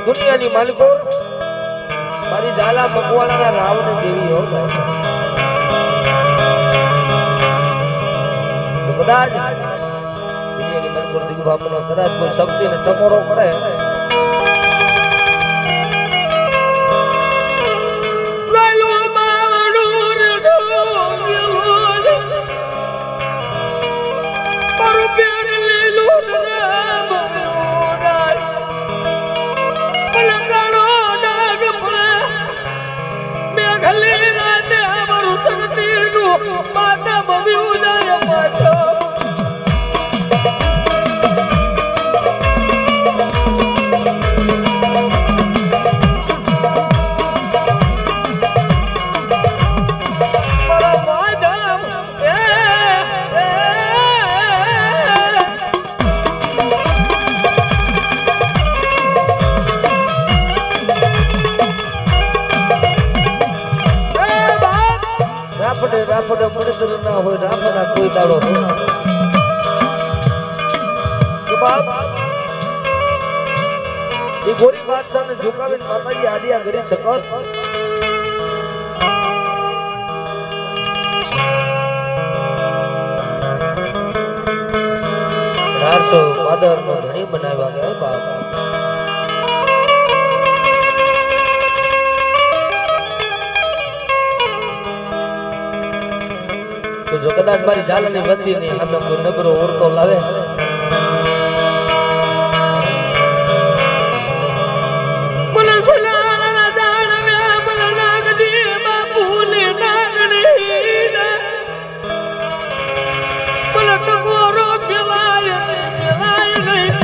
દુનિયાની માલિકો મારી ઝાલા મકવાણાના રાવણ દેવી હો ભાઈ તો કદાચ દુનિયાની માલિકો દીકુ બાપનો કદાચ કોઈ શક્તિને ટકોરો કરે માતા બબી ઉદાય માતા રાફડે પડતર ના હોય રાફડા કોઈ દાડો કે બાપ એ ગોરી બાદશાહને ઝુકાવીને માતાજી આદિયા કરી શકત 1800 પાદરનો ધણી બનાવ્યા ગયા બાપ જો કદાચ મારી ઝાલાની વતી ની સામે કોઈ નગરો ઓરતો લાવે મને સલાના જાણવે મને નાગદી બાપુની નાગણી મને ટકોરો પેવાય નહીં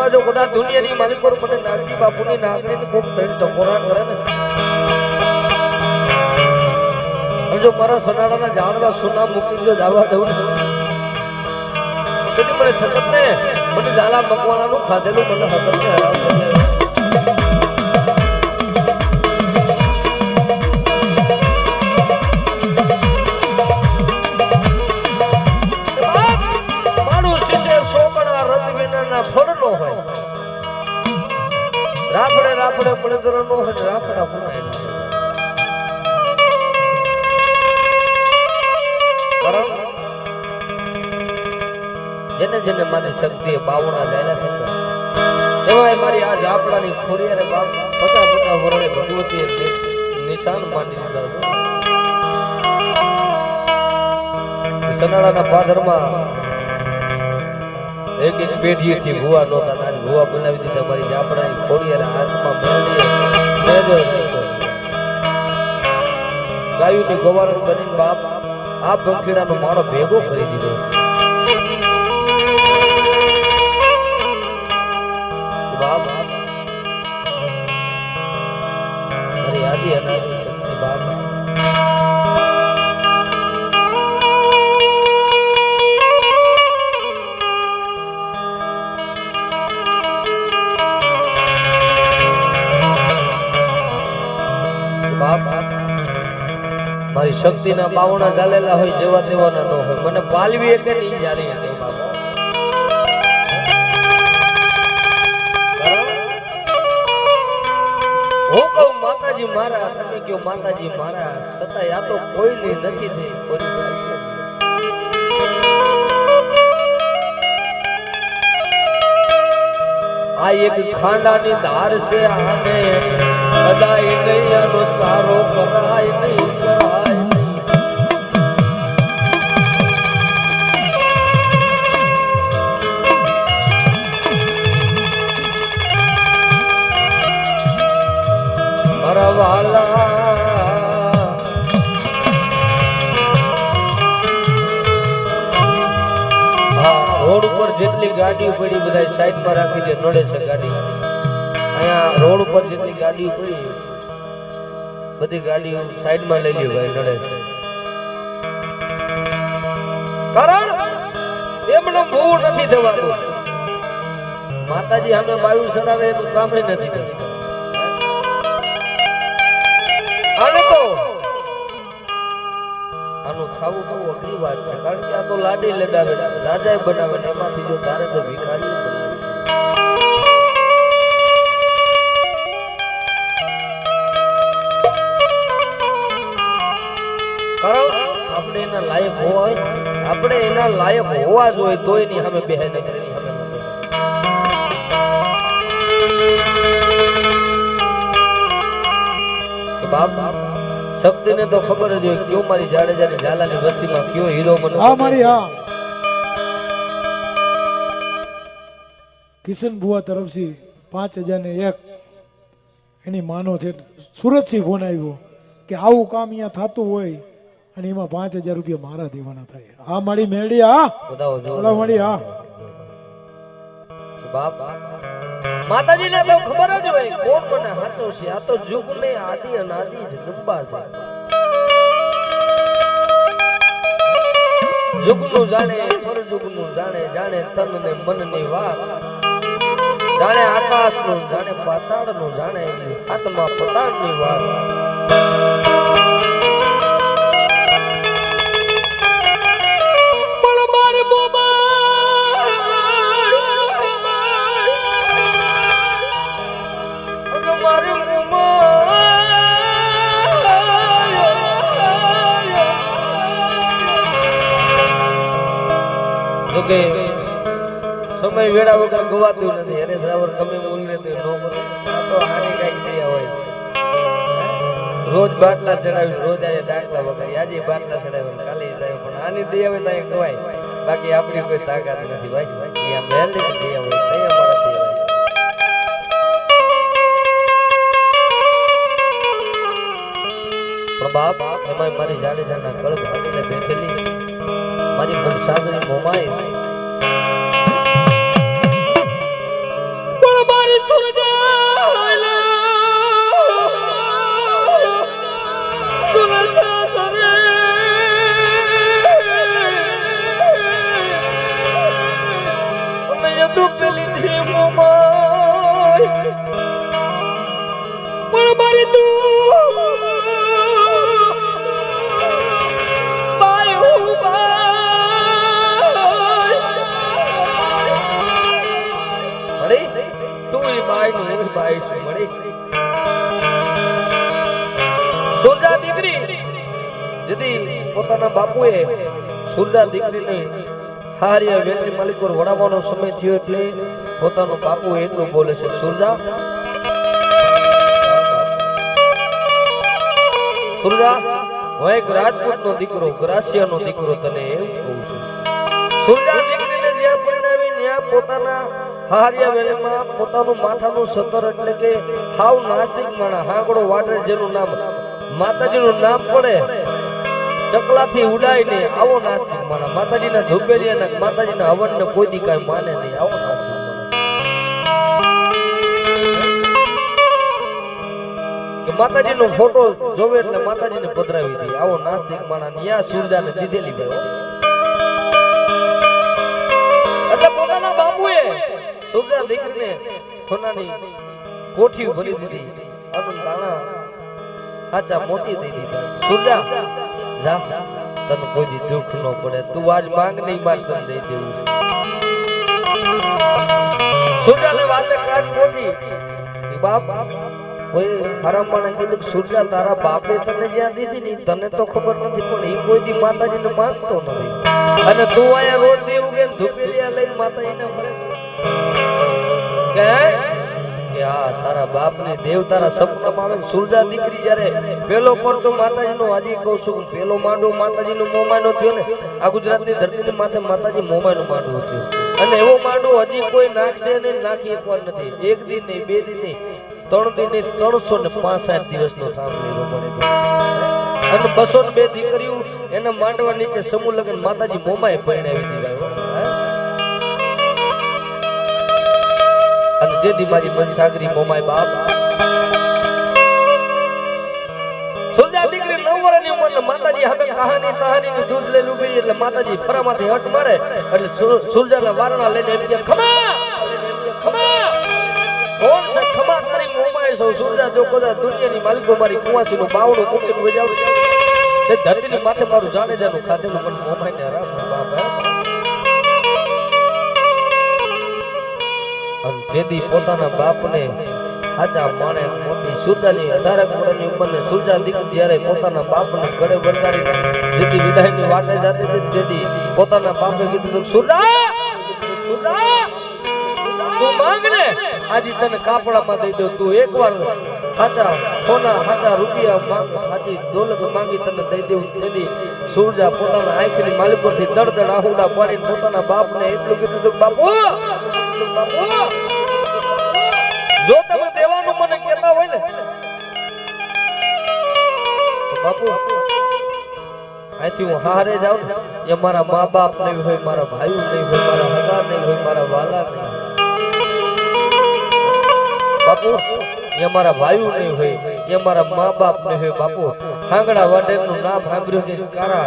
જો કદાચ દુનિયાની માલિકો મને નાગજી બાપુની નાગણીને કોક તણ ટકોરા કરે ને જો મારા સનાડાના જાણવા સુના મૂકી જો જવા દઉં ને તેથી મને સતત ને મને ઝાલા મકવાણાનું ખાધેલું મને હકત ને હેરાન થઈ ફળ નો હોય રાફડે રાફડે પડતર નો હોય રાફડા ફળાય જેને જેને મારી શક્તિ બાવણા જાય છે એમાં મારી આ ઝાપડાની ખોડિયારે બાપ 50 વર્ષે ભગવતી નિશાન માંડી દીધા છે સનાડાના પાદરમાં એક એક પેઢીથી ભૂવા નહોતા આજ ભૂવા બનાવી દીધા મારી ઝાપડાની ખોડિયારે હાથમાં મેળવી ગાયુની ગોવાળો બની બાપ આ પંખીડાનો માળો ભેગો કરી દીધો બાપ મારી આદિ અનાદિ શક્તિ બાપ મારી શક્તિના બાવણા ચાલેલા હોય જેવા તેવાના ન હોય મને પાલવી કે નહીં જાણી દે બાબા હું કહું માતાજી મારા તમે કહો માતાજી મારા છતાં આ તો કોઈની નથી થઈ કોઈની આ એક ખાંડાની ધાર છે આને અડાય નહીં આનો ચારો કરાય નહીં કરાય નહીં મારા વાલા રોડ ઉપર જેટલી ગાડીઓ પડી બધા સાઈડ પર રાખી દે નડે છે ગાડી અહીંયા રોડ ઉપર જેટલી ગાડીઓ પડી બધી ગાડીઓ સાઈડમાં લઈ લ્યો ભાઈ નડે છે કારણ એમનો બહુ નથી થવાતું માતાજી સામે બાયું સડાવે એનું કામ નથી કરતું આને તો આનું થાવું બહુ અઘરી વાત છે કારણ કે આ તો લાડી લડાવે રાજાએ બનાવે ને એમાંથી જો તારે તો ભિખારી બનાવી કારણ આપણે એના લાયક હોવા જોઈએ તોય ની સામે બેહે ને એની સામે ન બેહે કે બાપ શક્તિ ને તો ખબર જ હોય ક્યો મારી જાડેજા ની ઝાલાની વસ્તીમાં કયો હીરો મને હા મારી હા કિશન બુઆ તરફથી 5001 એની માનો છે સુરતથી ફોન આવ્યો કે આવું કામ અહીંયા થતું હોય અને એમાં 5000 રૂપિયા મારા દેવાના થાય હા મારી મેળી હા બોલા મારી હા બાપ માતાજી ને તો ખબર જ હોય કોણ મને સાચો છે આ તો જુગ ને આદિ અનાદિ જગદંબા છે જુગ નું જાણે પર જુગ નું જાણે જાણે તન ને મન ની વાત જાણે આકાશ નું જાણે પાતાળ નું જાણે આત્મા પતાળ ની વાત કે સમય વેળા વગર ગવાતું નથી અરે શ્રાવર ગમે મૂલ રહેતું નો બધું આ તો હારી કઈક દયા હોય રોજ બાટલા ચડાવી રોજ આજે ડાકલા વગર આજે બાટલા ચડાવે કાલે ચડાવે પણ આની દયા હોય તો ગવાય બાકી આપણી કોઈ તાકાત નથી ભાઈ એ આ મહેલની દયા હોય તે અમારા દયા હોય પણ બાપ એમાં મારી જાડેજાના કળ ભાગીને બેઠેલી મારી મન સાગરી મોમાય પણ મારી સુરજાલા તુલસા સરે મેં દુઃખ લીધી મોમાય પણ મારી તું સુરજા દીકરી જેથી પોતાના બાપુએ સુરજા દીકરીને હારિયા વેલની માલિકોર વડાવવાનો સમય થયો એટલે પોતાનો બાપુ એટલું બોલે છે સુરજા સુરજા હું એક રાજપૂતનો દીકરો ગ્રાસિયાનો દીકરો તને એવું કહું છું સુરજા દીકરીને જ્યાં પરણાવી ત્યાં પોતાના હારિયા વેલમાં પોતાનું માથાનું સતર એટલે કે હાવ નાસ્તિક માણા હાંગડો વાડરે જેનું નામ માતાજીનું નામ પડે ચકલાથી ઉડાય ને આવો નાસ્તિક માણા માતાજીના ધૂપેલી અને માતાજીના હવનને કોઈ દી કાંઈ માને નહીં આવો નાસ્તિક કે માતાજીનો ફોટો જોવે એટલે માતાજીને પધરાવી દે આવો નાસ્તિક માણા ન્યા સુરજાને દીધેલી દે એટલે પોતાના બાપુએ સુરજા દીકરીને સોનાની કોઠી ભરી દીધી અને દાણા હાચા મોતી દઈ દીધા સુરજા જા તને કોઈ દી દુઃખ ન પડે તું આજ માંગ નહીં માર તને દઈ દેવું સુરજાને વાતે કાન કોઠી કે બાપ કોઈ હરામણે કીધું સુરજા તારા બાપે તને જ્યાં દીધી ની તને તો ખબર નથી પણ એ કોઈ દી માતાજીને માનતો નથી અને તું આયા રોજ દેવું કે ધૂપેલિયા લઈને માતાજીને ફરે કે કહે કે આ તારા બાપને દેવ તારા સપનામાં આવે સુરજા દીકરી જ્યારે પેલો પરચો માતાજીનો હજી કહું છું પેલો માંડવો માતાજીનો મોમાયનો થયો ને આ ગુજરાતની ધરતીની માથે માતાજી મોમાયનો માંડવો થયો અને એવો માંડવો હજી કોઈ નાખશે ને નાખી એકવાર નથી એક દિન નહીં બે દિન નહીં 3 દિન નહીં 365 દિવસનો કામ લેવો પડે છે અને 202 દીકરીઓ એના માંડવા નીચે સમૂહ લગન માતાજી મોમાએ પરણાવી દીધા અને જે દી મારી મનસાગરી મોમાય બાપ સુરજા દીકરી 9 વર્ષની ઉંમર માતાજી હવે કહાની તહાની દૂધ લઈ લૂબી એટલે માતાજી ફરામાંથી હટ મારે એટલે સુરજાના વારણા લઈને એમ કે ખમા ખમા કોણ છે ખમા તારી મોમાય સૌ સુરજા જો કોદા દુનિયાની માલિકો મારી કુવાસીનું બાવણું મૂકીને વજાવ તે ધરતીની માથે મારું જાડેજાનું ખાધેલું મને મોમાયને હરામ બાપ અને જેદી પોતાના બાપને હાચા માણે મોતી સુરજાની 18 વર્ષની ઉંમરને સુરજા દીકરી જ્યારે પોતાના બાપને ગળે વરગાડી જેદી વિદાયની વાટે જાતી હતી જેદી પોતાના બાપે કીધું સુરજા સુરજા તું માંગ ને આજે તને કાપડામાં દઈ દઉં તું એકવાર હાચા સોના હાચા રૂપિયા માંગ હાચી દોલત માંગી તને દઈ દઉં જેદી સુરજા પોતાના આંખની માલિકોથી દર્દ આહુડા પાડીને પોતાના બાપને એટલું કીધું બાપુ જો તમે દેવાનું મને કહેતા હોય ને તો બાપુ અહીંથી હું હારે જાઉં એ મારા મા બાપ નહીં હોય મારા ભાઈઓ નહીં હોય મારા હગા નહીં હોય મારા વાલા નહીં બાપુ એ મારા ભાઈઓ નહીં હોય એ મારા મા બાપ નહીં હોય બાપુ હાંગડા વાડેરનું નામ સાંભળ્યું કે કારા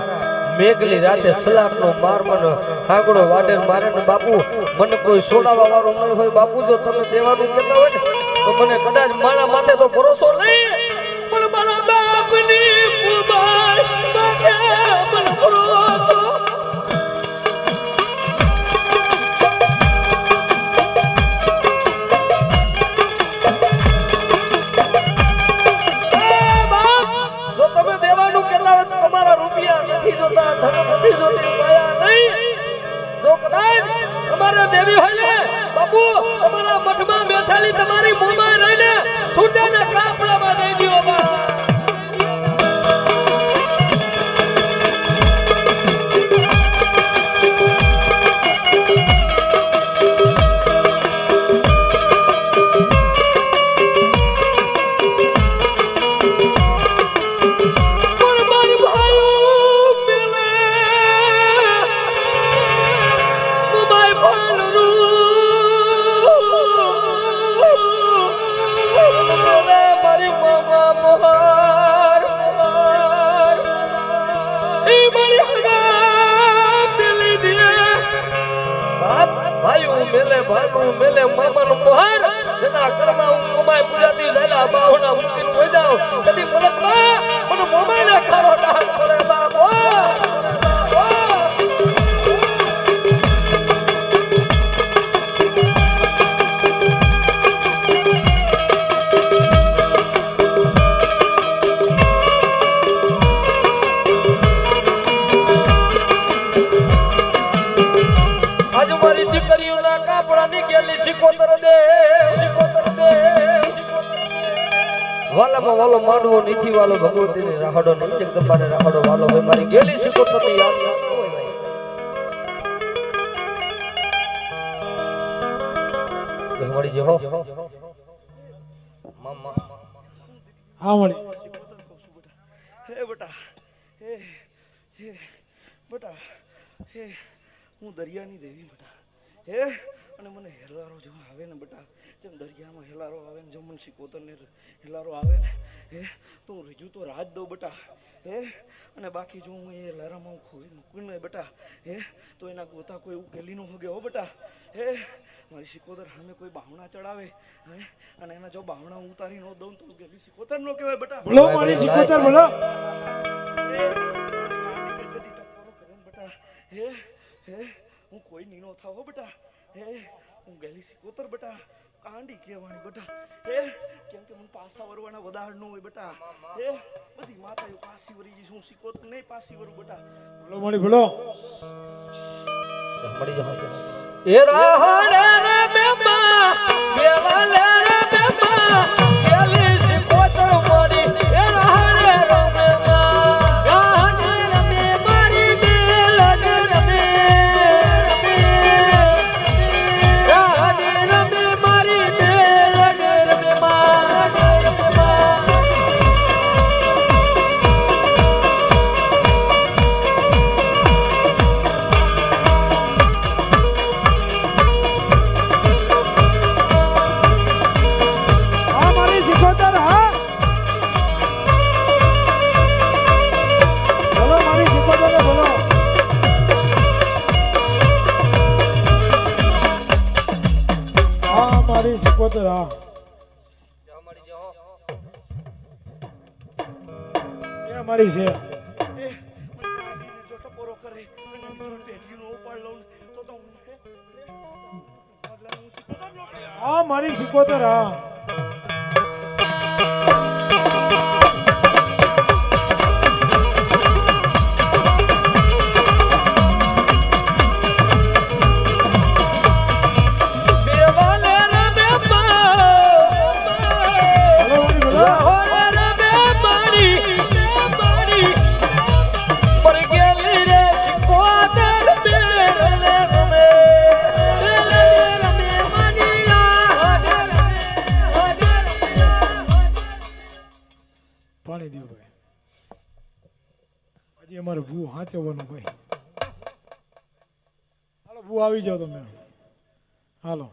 મેઘલી રાતે સલાટનો મારવાનો હાંગડો વાડેર મારે ને બાપુ મને કોઈ સોડાવા વાળો નહીં હોય બાપુ જો તમે દેવાનું કહેતા હોય ને તો મને કદાચ મારા માથે તો ભરોસો નહીં પણ મારા બાપની પુબાઈ માથે મને ભરોસો દેવી હોય ને બાપુ તમારા મઠમાં બેઠેલી તમારી મોમાં રહીને સુરજાના કાપડામાં દઈ દીઓ બા મેલે મામાનું મોહર જેના કળમાં મોમાય પૂજાતી જાય બાવણા મૂકીને હોય જાવ કદી મલકમાં મને મોમાયને ખારો ડાક પડે બાપો વાલામાં વાલો માંડવો નીથી વાલો ભગવતીને રાહડો નહીં જગદંબાને રાહડો વાલો હોય મારી ગેલી સિકોતરની યાદ હોય ભાઈ હમારી જો મામા હા મળી હે બેટા હે બેટા હે હું દરિયાની દેવી બેટા હે અને મને હેલારો જો આવે ને બેટા જેમ દરિયામાં હેલારો આવે ને જેમ મને સિકોતરને હેલારો આવે ને હે તો હું રીજું તો રાજ દઉં બેટા હે અને બાકી જો હું એ હેલારામાં હું ખોઈ મૂકું ને બેટા હે તો એના ગોતા કોઈ એવું કેલી ન હોગે હો બેટા હે મારી સિકોતર સામે કોઈ બાવણા ચડાવે હે અને એના જો બાવણા હું ઉતારી ન દઉં તો ગેલી સિકોતર નો કહેવાય બેટા બોલો મારી સિકોતર બોલો હે હે હું કોઈ નીનો થાવ હો બેટા હે હું ગેલી સિકોતર બેટા કાંડી કહેવાની બેટા હે કેમ કે મને પાસા વરવાના વધાર ન હોય બેટા હે બધી માતાઓ પાસી વરી જઈશ હું સિકોતર નહીં પાસી વરું બેટા બોલો મળી બોલો મળી જાવ એ રાહડે રે મેમા સિકોતર આ જાઓ મારી જાઓ. એ મારી છે એ મને ગાડીને જો ટપોરો કરે અને જો ટેટીનો ઉપાડ લઉં ને તો હું પગલાં હું સિકોતર નો આ મારી સિકોતર આ બેવાલે રમે હલો મારી બધા લાહોરે રમે મારી મરી ગયેલી રે સિકોતર બેરલે રમે પાણી દો ભાઈ હજી અમારે ભૂ હાચવવાનું ભાઈ હાલો ભૂ આવી જાઓ તમે હાલો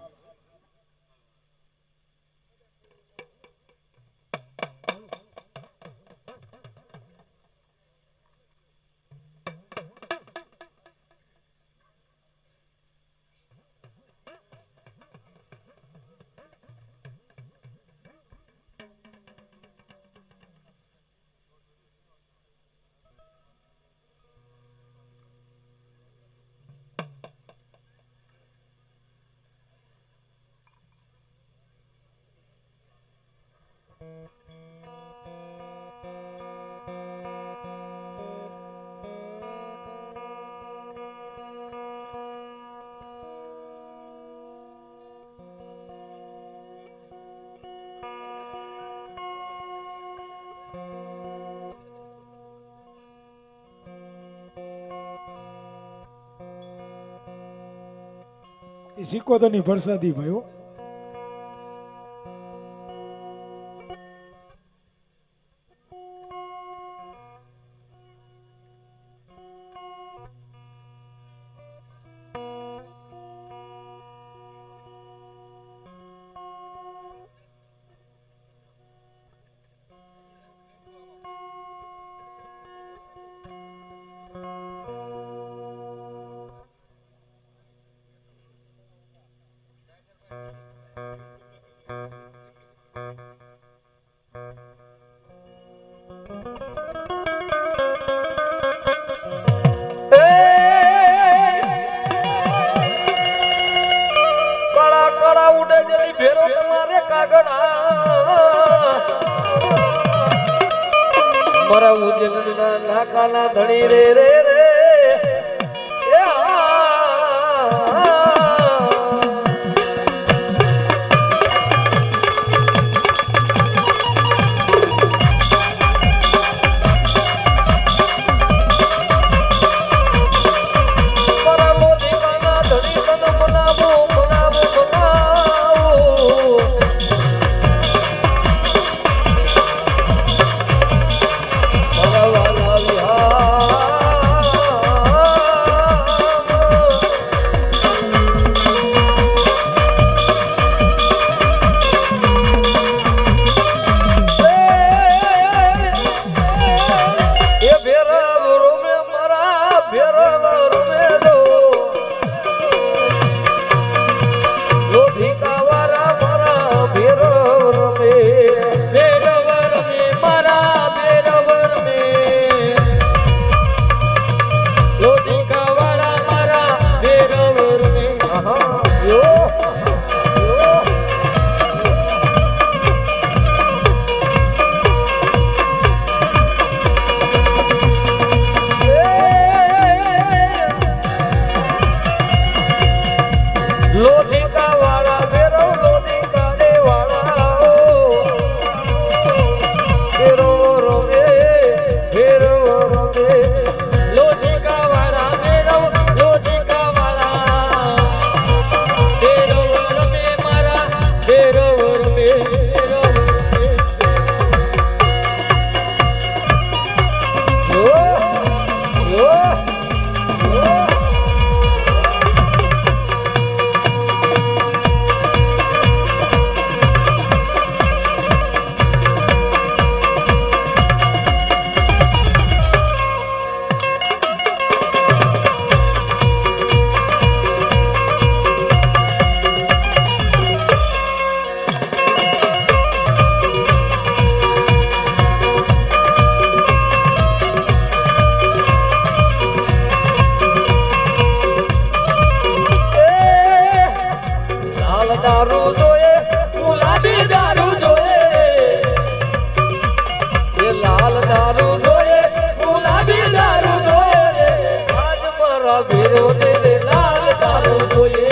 એ સિકોતરની વરસાદી ભાઈઓ કળા કળા ઉડે જલી ભેરો તમારે કાગડા મારા ઉજળના નાકાના ધણી રે રે રે એ મારા લોધિકાના ધણી તને બનાવો બનાવો બનાવો મારા વાલા વિહાર એ ભેરવ રોમે મારા ભેરવ રોમે દો લોધિકા વાળા મારા ભેરવ રમે ભેરવ રમે મારા ભેરવ રમે લોધિકા વાળા મારા ભેરવ રમે આહા યો લોધિકા વાળા ભેરો લોધિકા રે વાળા ભેરો રમે ભેરો રમે લોધિકા વાળા ભેરો લોધિકા વાળા ભેરો રમે મારા ભેરો રમે ભેરો રમે યો યો દારૂ જોઈએ ગુલાબી દારૂ જોઈએ એ લાલ દારૂ જોઈએ ગુલાબી દારૂ જોઈએ આજ મારા વીરોને લાલ દારૂ જોઈએ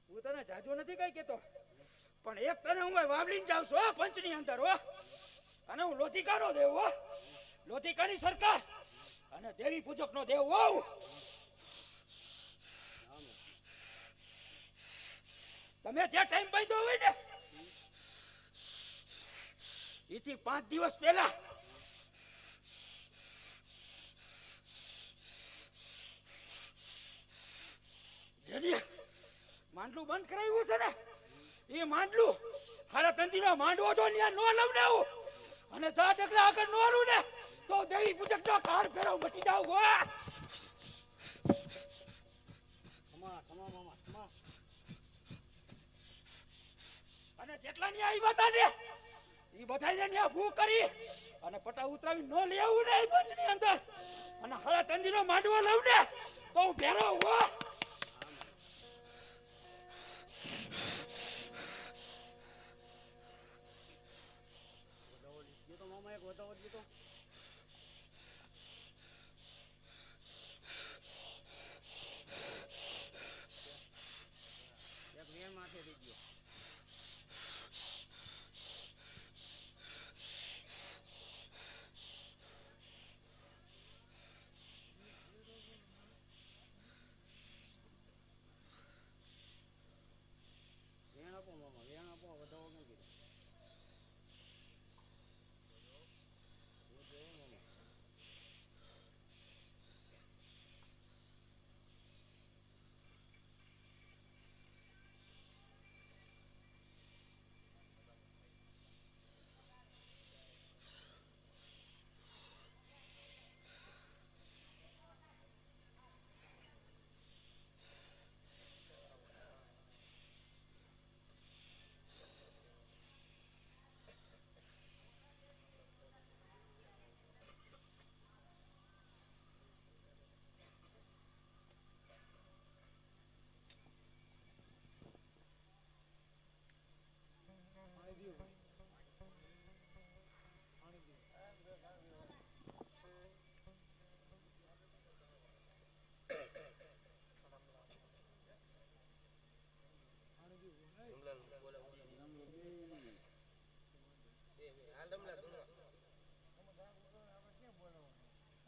હું તને જાજો નથી કઈ કેતો, પણ એક તને હું વાવડીને જાઉં છું પંચની અંદર હો, અને હું લોધિકાનો દેવ હો, લોધિકાની સરકાર અને દેવી પૂજકનો દેવ હોઉં. તમે જે ટાઈમ બાંધ્યો હોય ને એથી 5 દિવસ પહેલા જેની માંડલું બંધ કરાવ્યું છે ને એ માંડલું હાડા તંતીનો માંડવો તો ન્યા નો લવડાવું અને જા ડગલા આગળ નો આલું ને તો દેવી પૂજકનો કાર ફેરવ બટી જાવ હો. અને જેટલા ન્યા આવ્યા હતા ને એ બધાને ન્યા ભૂ કરી અને પટા ઉતરાવી નો લેવું ને એ પંચની અંદર અને હાડા તંતીનો માંડવો લઉં ને તો હું ફેરવ હો.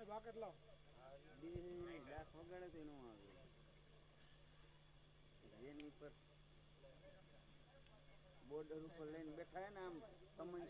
બાકટ લાવ ગ્લાસ વગાડે તો નો આવે જેની ઉપર બોર્ડર ઉપર લઈને બેઠા હે ને આમ તમને